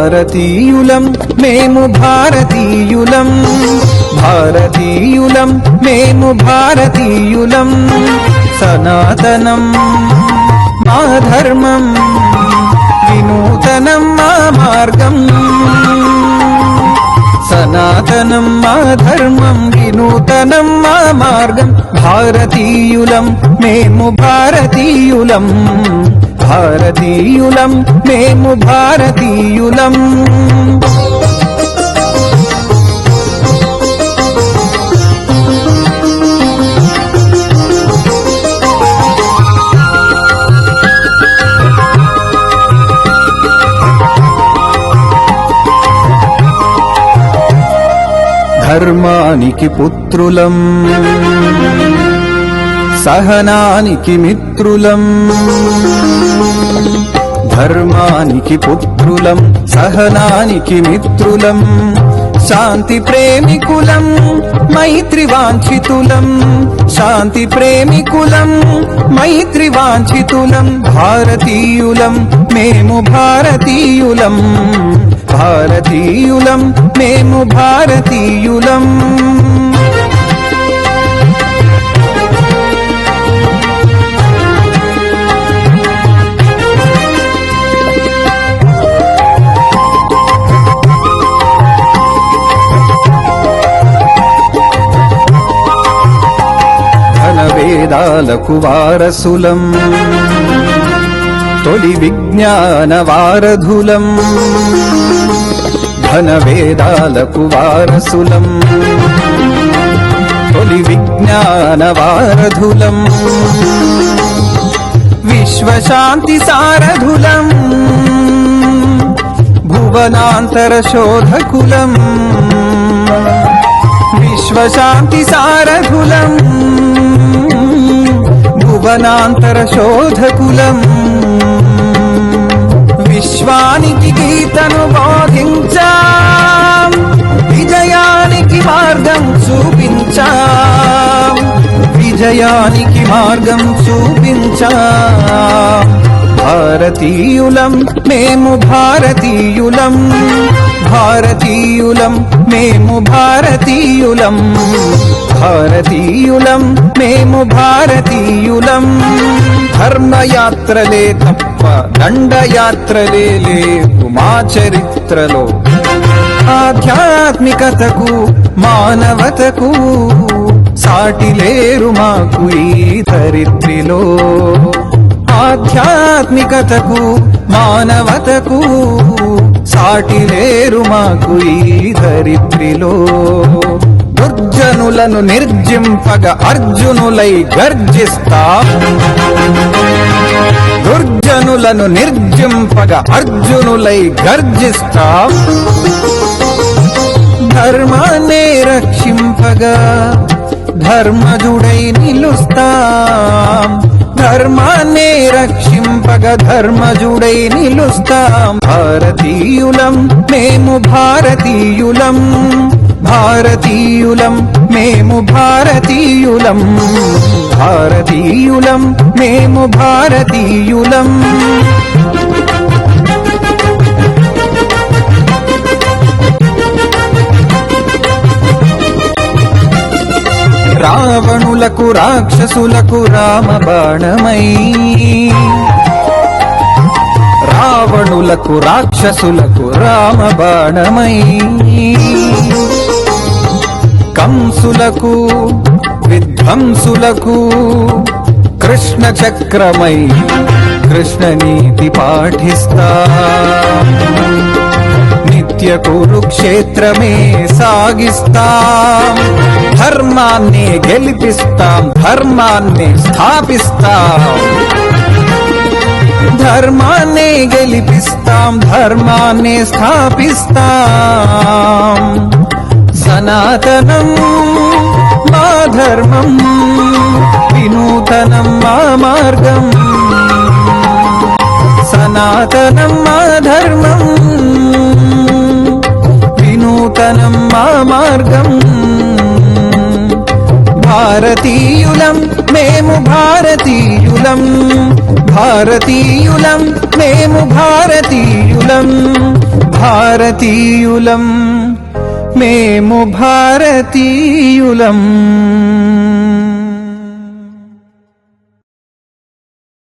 భారతీయులం మేము భారతీయులం, భారతీయులం మేము భారతీయులం. సనాతనం మా ధర్మం, వినూతనం మా మార్గం. సనాతనం మా ధర్మం, వినూతనం మా మార్గం. భారతీయులం మేము భారతీయులం, భారతీయులం మేము భారతీయులం. ధర్మానికి పుత్రులం, సహనానికి మిత్రులం. ధర్మానికి పుత్రులం, సహనానికి మిత్రులం. శాంతి ప్రేమికులం, మైత్రి వాంఛితులం. శాంతి ప్రేమికులం, మైత్రి వాంఛితులం. భారతీయులం మేము భారతీయులం, భారతీయులం మేము భారతీయులం. వేదాలకు వారసులం, తొలి విజ్ఞాన వారధులం. ఘన వేదాలకు వారసులం, తొలి విజ్ఞాన వారధులం. విశ్వశాంతి సారధులం, భువనాంతర శోధకులం. విశ్వశాంతి సారధులం, భువనాంతర శోధకులం. విశ్వానికి గీతను బోధించాం, విజయానికి మార్గం చూపించాం, విజయానికి మార్గం చూపించాం. భారతీయులం మేము భారతీయులం, భారతీయులం మేము భారతీయులం, భారతీయులం మేము భారతీయులం. ధర్మయాత్రలే తప్ప దండయాత్రలే లేవు మా చరిత్రలో. ఆధ్యాత్మికతకు మానవతకు సాటి లేరు మాకు ఈ ధరిత్రిలో. ఆధ్యాత్మికతకు మానవతకు సాటి లేరు మాకు ఈ ధరిత్రిలో. దుర్జనులను నిర్జింపగ అర్జునులై గర్జిస్తాం, దుర్జనులను నిర్జింపగ అర్జునులై గర్జిస్తాం. ధర్మాన్నే రక్షింపగా ధర్మజుడై నిలుస్తాం, ధర్మాన్నే రక్షింపగ ధర్మజుడై నిలుస్తాం. భారతీయులం మేము భారతీయులం, భారతీయులం మేము భారతీయులం, భారతీయులం మేము భారతీయులం. రావణులకు రాక్షసులకు రామ బాణమై, రావణులకు రాక్షసులకు రామ బాణమై. కంసులకు విధ్వంసులకు కృష్ణ చక్రమై కృష్ణ నీతి పాఠిస్తా. నిత్య కురుక్షేత్రమే సాగిస్తాం, ధర్మాన్ని గెలిపిస్తాం, ధర్మాన్ని స్థాపిస్తాం. ధర్మాన్ని గెలిపిస్తాం, ధర్మాన్ని స్థాపిస్తాం. సనాతనం మా ధర్మం, వినూతనం మా మార్గం. సనాతనం మా ధర్మం, వినూతనం మా మార్గం. భారతీయులం మేము భారతీయులం, భారతీయులం మేము భారతీయులం, భారతీయులం మేము భారతీయులం